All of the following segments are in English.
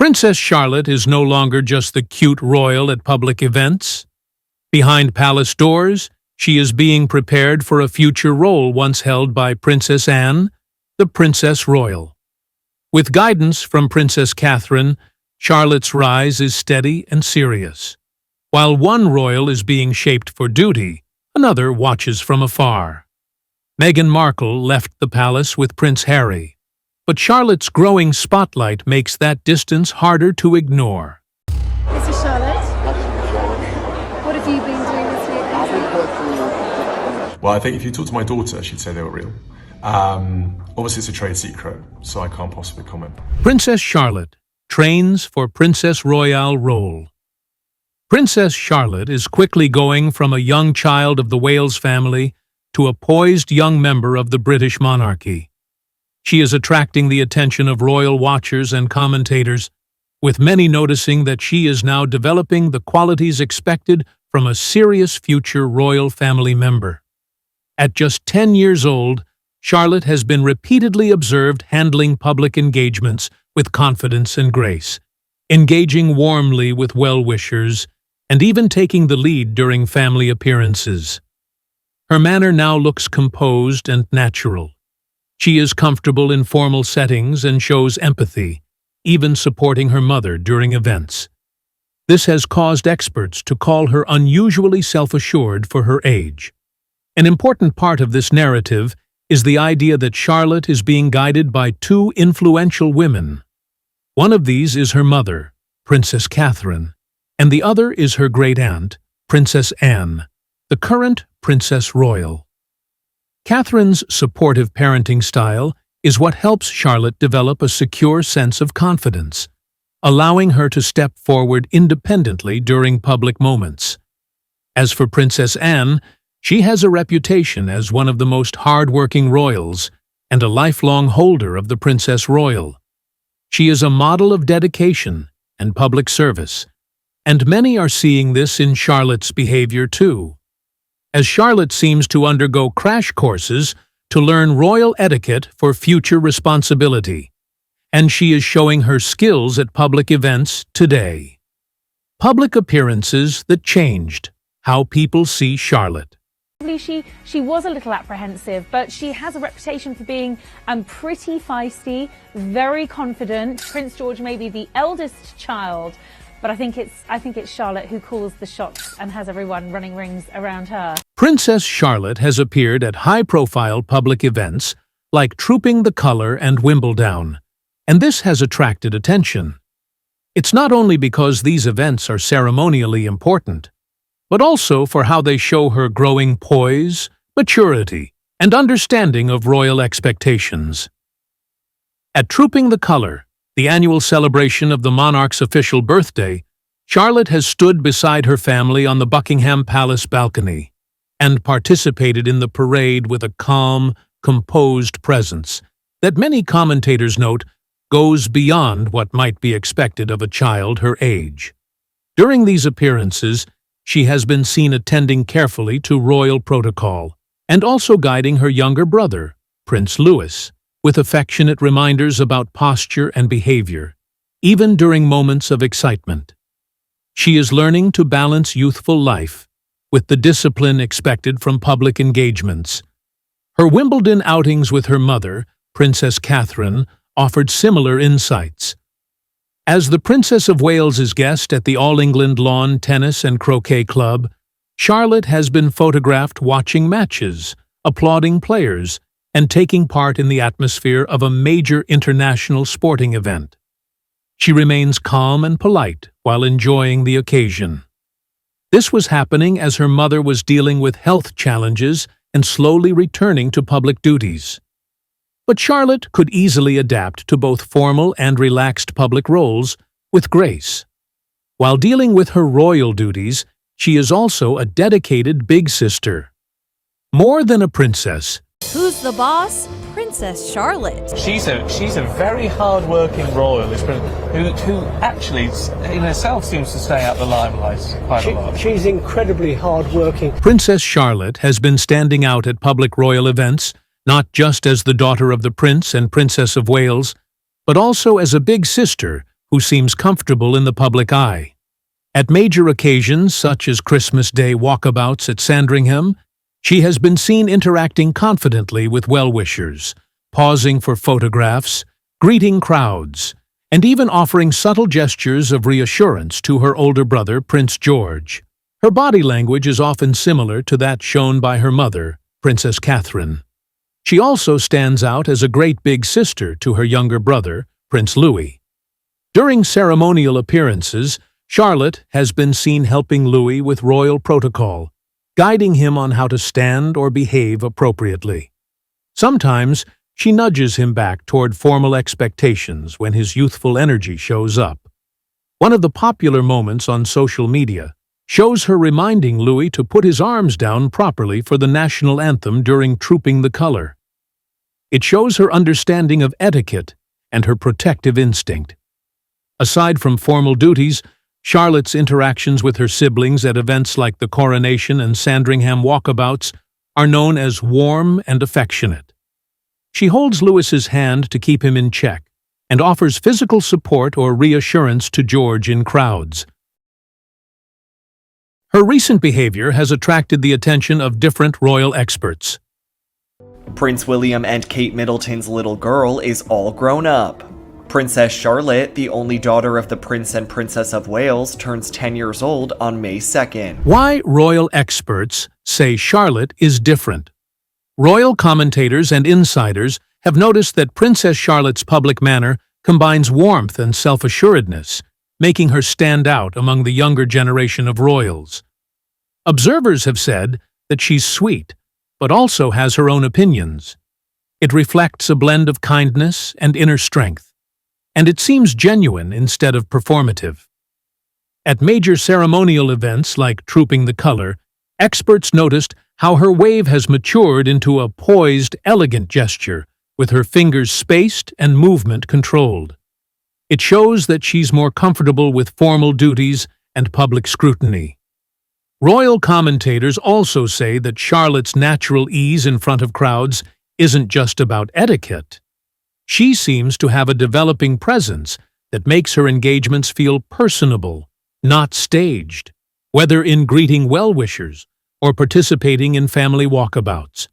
Princess Charlotte is no longer just the cute royal at public events. Behind palace doors, she is being prepared for a future role once held by Princess Anne, the Princess Royal. With guidance from Princess Catherine, Charlotte's rise is steady and serious. While one royal is being shaped for duty, another watches from afar. Meghan Markle left the palace with Prince Harry, but Charlotte's growing spotlight makes that distance harder to ignore. Mrs. Charlotte, what have you been doing this week? Well, I think if you talk to my daughter, she'd say they were real. Obviously, it's a trade secret, so I can't possibly comment. Princess Charlotte trains for Princess Royale role. Princess Charlotte is quickly going from a young child of the Wales family to a poised young member of the British monarchy. She is attracting the attention of royal watchers and commentators, with many noticing that she is now developing the qualities expected from a serious future royal family member. At just 10 years old, Charlotte has been repeatedly observed handling public engagements with confidence and grace, engaging warmly with well-wishers, and even taking the lead during family appearances. Her manner now looks composed and natural. She is comfortable in formal settings and shows empathy, even supporting her mother during events. This has caused experts to call her unusually self-assured for her age. An important part of this narrative is the idea that Charlotte is being guided by two influential women. One of these is her mother, Princess Catherine, and the other is her great-aunt, Princess Anne, the current Princess Royal. Catherine's supportive parenting style is what helps Charlotte develop a secure sense of confidence, allowing her to step forward independently during public moments. As for Princess Anne, she has a reputation as one of the most hard-working royals and a lifelong holder of the Princess Royal. She is a model of dedication and public service, and many are seeing this in Charlotte's behavior too, as Charlotte seems to undergo crash courses to learn royal etiquette for future responsibility, and she is showing her skills at public events today. Public appearances that changed how people see Charlotte. She was a little apprehensive, but she has a reputation for being pretty feisty, very confident. Prince George may be the eldest child, but I think it's Charlotte who calls the shots and has everyone running rings around her. Princess Charlotte has appeared at high-profile public events like Trooping the Colour and Wimbledon, and this has attracted attention. It's not only because these events are ceremonially important, but also for how they show her growing poise, maturity, and understanding of royal expectations. At Trooping the Colour, the annual celebration of the monarch's official birthday, Charlotte has stood beside her family on the Buckingham Palace balcony and participated in the parade with a calm, composed presence that many commentators note goes beyond what might be expected of a child her age. During these appearances, she has been seen attending carefully to royal protocol and also guiding her younger brother, Prince Louis, with affectionate reminders about posture and behavior, even during moments of excitement. She is learning to balance youthful life with the discipline expected from public engagements. Her Wimbledon outings with her mother, Princess Catherine, offered similar insights. As the Princess of Wales's guest at the All England Lawn Tennis and Croquet Club, Charlotte has been photographed watching matches, applauding players, and taking part in the atmosphere of a major international sporting event. She remains calm and polite while enjoying the occasion. This was happening as her mother was dealing with health challenges and slowly returning to public duties. But Charlotte could easily adapt to both formal and relaxed public roles with grace. While dealing with her royal duties, she is also a dedicated big sister. More than a princess, Who's the boss? Princess Charlotte. She's a very hard-working royalist, who actually in herself seems to stay out the limelight quite a lot. She's incredibly hard-working. Princess Charlotte has been standing out at public royal events, not just as the daughter of the Prince and Princess of Wales, but also as a big sister who seems comfortable in the public eye. At major occasions, such as Christmas Day walkabouts at Sandringham, she has been seen interacting confidently with well-wishers, pausing for photographs, greeting crowds, and even offering subtle gestures of reassurance to her older brother, Prince George. Her body language is often similar to that shown by her mother, Princess Catherine. She also stands out as a great big sister to her younger brother, Prince Louis. During ceremonial appearances, Charlotte has been seen helping Louis with royal protocol, guiding him on how to stand or behave appropriately. Sometimes, she nudges him back toward formal expectations when his youthful energy shows up. One of the popular moments on social media shows her reminding Louis to put his arms down properly for the national anthem during Trooping the Color. It shows her understanding of etiquette and her protective instinct. Aside from formal duties, Charlotte's interactions with her siblings at events like the coronation and Sandringham walkabouts are known as warm and affectionate. She holds Louis's hand to keep him in check and offers physical support or reassurance to George in crowds. Her recent behavior has attracted the attention of different royal experts. Prince William and Kate Middleton's little girl is all grown up. Princess Charlotte, the only daughter of the Prince and Princess of Wales, turns 10 years old on May 2nd. Why royal experts say Charlotte is different? Royal commentators and insiders have noticed that Princess Charlotte's public manner combines warmth and self-assuredness, making her stand out among the younger generation of royals. Observers have said that she's sweet, but also has her own opinions. It reflects a blend of kindness and inner strength, and it seems genuine instead of performative. At major ceremonial events like Trooping the Color, experts noticed how her wave has matured into a poised, elegant gesture, with her fingers spaced and movement controlled. It shows that she's more comfortable with formal duties and public scrutiny. Royal commentators also say that Charlotte's natural ease in front of crowds isn't just about etiquette. She seems to have a developing presence that makes her engagements feel personable, not staged, whether in greeting well-wishers or participating in family walkabouts.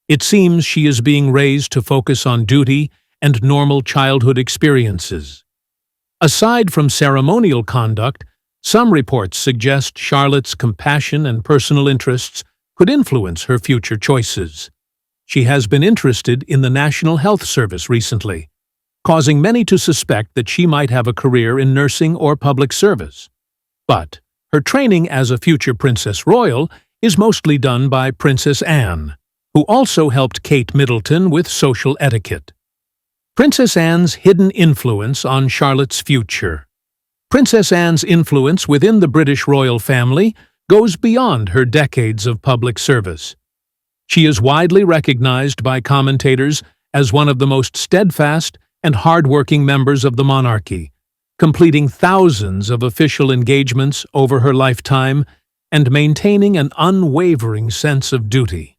It seems she is being raised to focus on duty and normal childhood experiences. Aside from ceremonial conduct, some reports suggest Charlotte's compassion and personal interests could influence her future choices. She has been interested in the National Health Service recently, causing many to suspect that she might have a career in nursing or public service. But her training as a future Princess Royal is mostly done by Princess Anne, who also helped Kate Middleton with social etiquette. Princess Anne's hidden influence on Charlotte's future. Princess Anne's influence within the British royal family goes beyond her decades of public service. She is widely recognized by commentators as one of the most steadfast and hard-working members of the monarchy, completing thousands of official engagements over her lifetime and maintaining an unwavering sense of duty.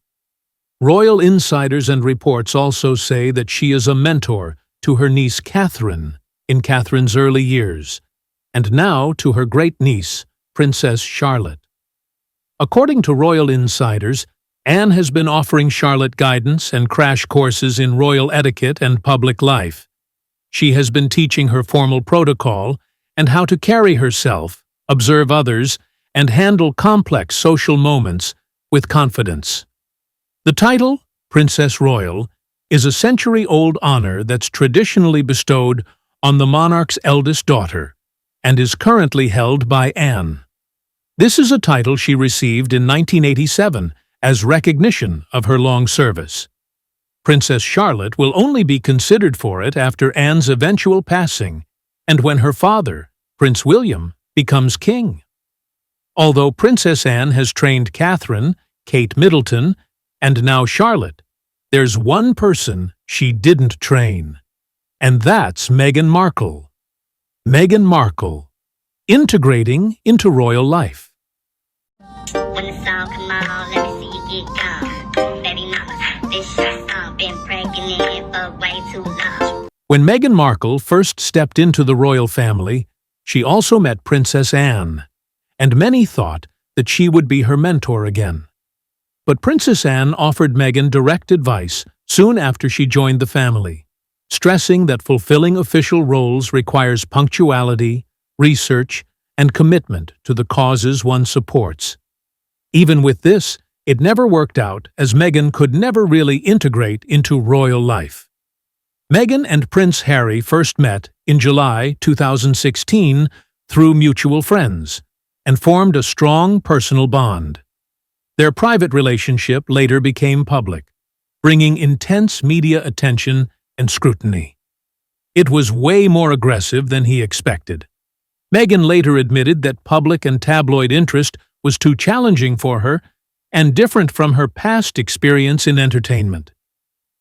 Royal insiders and reports also say that she is a mentor to her niece Catherine in Catherine's early years, and now to her great-niece, Princess Charlotte. According to royal insiders, Anne has been offering Charlotte guidance and crash courses in royal etiquette and public life. She has been teaching her formal protocol and how to carry herself, observe others, and handle complex social moments with confidence. The title, Princess Royal, is a century-old honor that's traditionally bestowed on the monarch's eldest daughter and is currently held by Anne. This is a title she received in 1987 as recognition of her long service. Princess Charlotte will only be considered for it after Anne's eventual passing and when her father, Prince William, becomes king. Although Princess Anne has trained Catherine, Kate Middleton, and now Charlotte, there's one person she didn't train, and that's Meghan Markle. Meghan Markle, integrating into royal life. When the song come on, let me see you get gone. Baby mama, this shot's been pregnant for way too long. When Meghan Markle first stepped into the royal family, she also met Princess Anne, and many thought that she would be her mentor again. But Princess Anne offered Meghan direct advice soon after she joined the family, stressing that fulfilling official roles requires punctuality, research, and commitment to the causes one supports. Even with this, it never worked out, as Meghan could never really integrate into royal life. Meghan and Prince Harry first met in July 2016 through mutual friends and formed a strong personal bond. Their private relationship later became public, bringing intense media attention and scrutiny. It was way more aggressive than he expected. Meghan later admitted that public and tabloid interest was too challenging for her and different from her past experience in entertainment.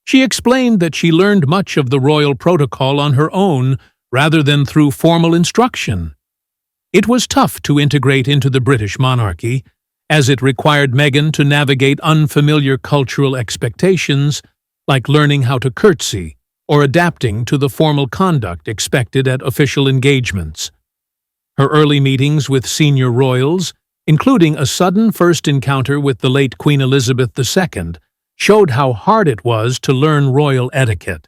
She explained that she learned much of the royal protocol on her own rather than through formal instruction. It was tough to integrate into the British monarchy, as it required Meghan to navigate unfamiliar cultural expectations, like learning how to curtsy or adapting to the formal conduct expected at official engagements. Her early meetings with senior royals, including a sudden first encounter with the late Queen Elizabeth II, showed how hard it was to learn royal etiquette.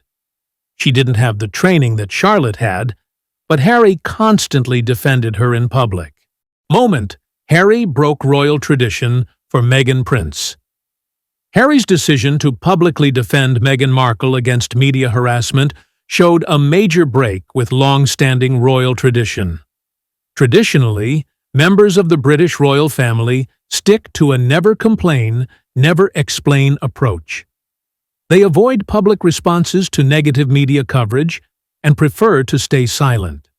She didn't have the training that Charlotte had, but Harry constantly defended her in public. Moment, Harry broke royal tradition for Meghan Prince. Harry's decision to publicly defend Meghan Markle against media harassment showed a major break with long-standing royal tradition. Traditionally, members of the British royal family stick to a never complain, never explain approach. They avoid public responses to negative media coverage and prefer to stay silent.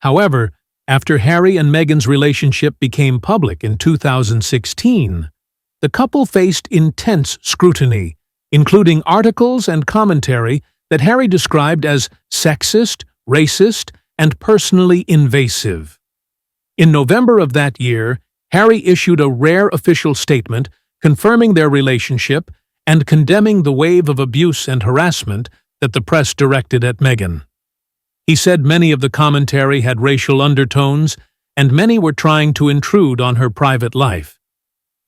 However, after Harry and Meghan's relationship became public in 2016, the couple faced intense scrutiny, including articles and commentary that Harry described as sexist, racist, and personally invasive. In November of that year, Harry issued a rare official statement confirming their relationship and condemning the wave of abuse and harassment that the press directed at Meghan. He said many of the commentary had racial undertones, and many were trying to intrude on her private life.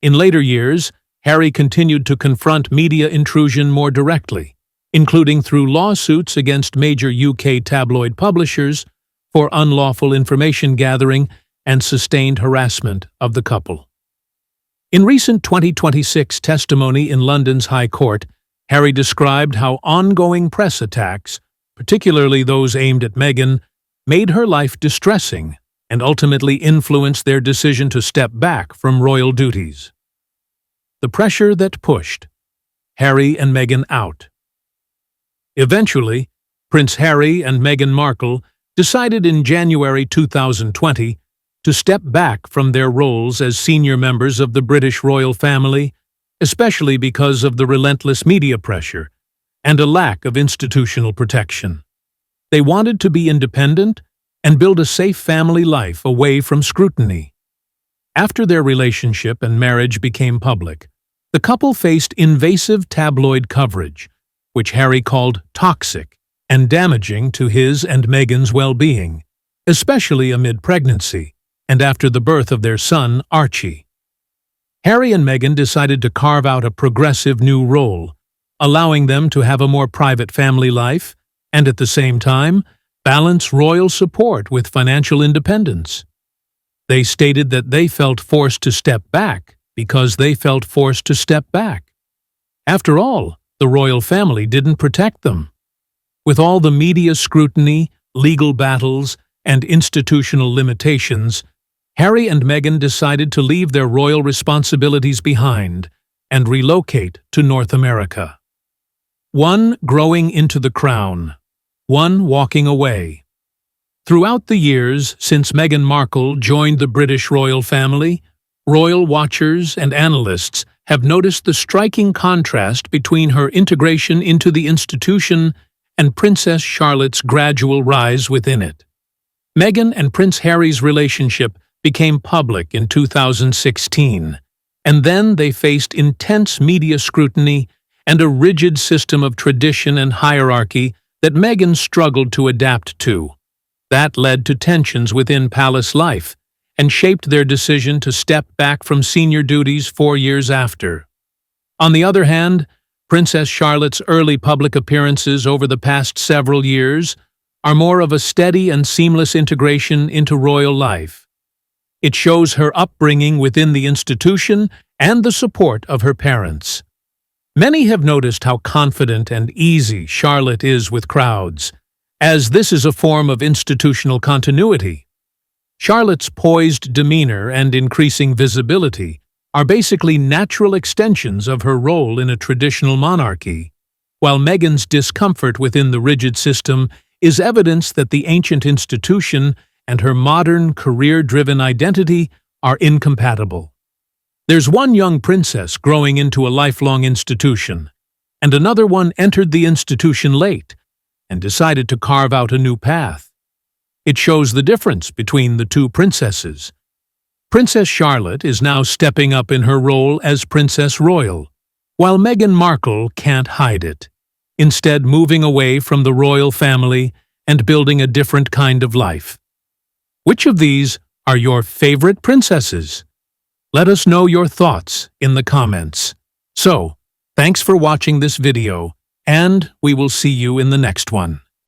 In later years, Harry continued to confront media intrusion more directly, including through lawsuits against major UK tabloid publishers for unlawful information gathering and sustained harassment of the couple. In recent 2026 testimony in London's High Court, Harry described how ongoing press attacks, particularly those aimed at Meghan, made her life distressing and ultimately influenced their decision to step back from royal duties. The pressure that pushed Harry and Meghan out. Eventually, Prince Harry and Meghan Markle decided in January 2020 to step back from their roles as senior members of the British royal family, especially because of the relentless media pressure and a lack of institutional protection. They wanted to be independent and build a safe family life away from scrutiny. After their relationship and marriage became public, the couple faced invasive tabloid coverage, which Harry called toxic and damaging to his and Meghan's well-being, especially amid pregnancy and after the birth of their son, Archie. Harry and Meghan decided to carve out a progressive new role, allowing them to have a more private family life and, at the same time, balance royal support with financial independence. They stated that they felt forced to step back because they felt forced to step back. After all, the royal family didn't protect them. With all the media scrutiny, legal battles, and institutional limitations, Harry and Meghan decided to leave their royal responsibilities behind and relocate to North America. One growing into the crown, one walking away. Throughout the years since Meghan Markle joined the British royal family, royal watchers and analysts have noticed the striking contrast between her integration into the institution and Princess Charlotte's gradual rise within it. Meghan and Prince Harry's relationship became public in 2016, and then they faced intense media scrutiny and a rigid system of tradition and hierarchy that Meghan struggled to adapt to. That led to tensions within palace life and shaped their decision to step back from senior duties 4 years after. On the other hand, Princess Charlotte's early public appearances over the past several years are more of a steady and seamless integration into royal life. It shows her upbringing within the institution and the support of her parents. Many have noticed how confident and easy Charlotte is with crowds, as this is a form of institutional continuity. Charlotte's poised demeanor and increasing visibility are basically natural extensions of her role in a traditional monarchy, while Meghan's discomfort within the rigid system is evidence that the ancient institution and her modern, career-driven identity are incompatible. There's one young princess growing into a lifelong institution, and another one entered the institution late and decided to carve out a new path. It shows the difference between the two princesses. Princess Charlotte is now stepping up in her role as Princess Royal, while Meghan Markle can't hide it, instead moving away from the royal family and building a different kind of life. Which of these are your favorite princesses? Let us know your thoughts in the comments. So, thanks for watching this video, and we will see you in the next one.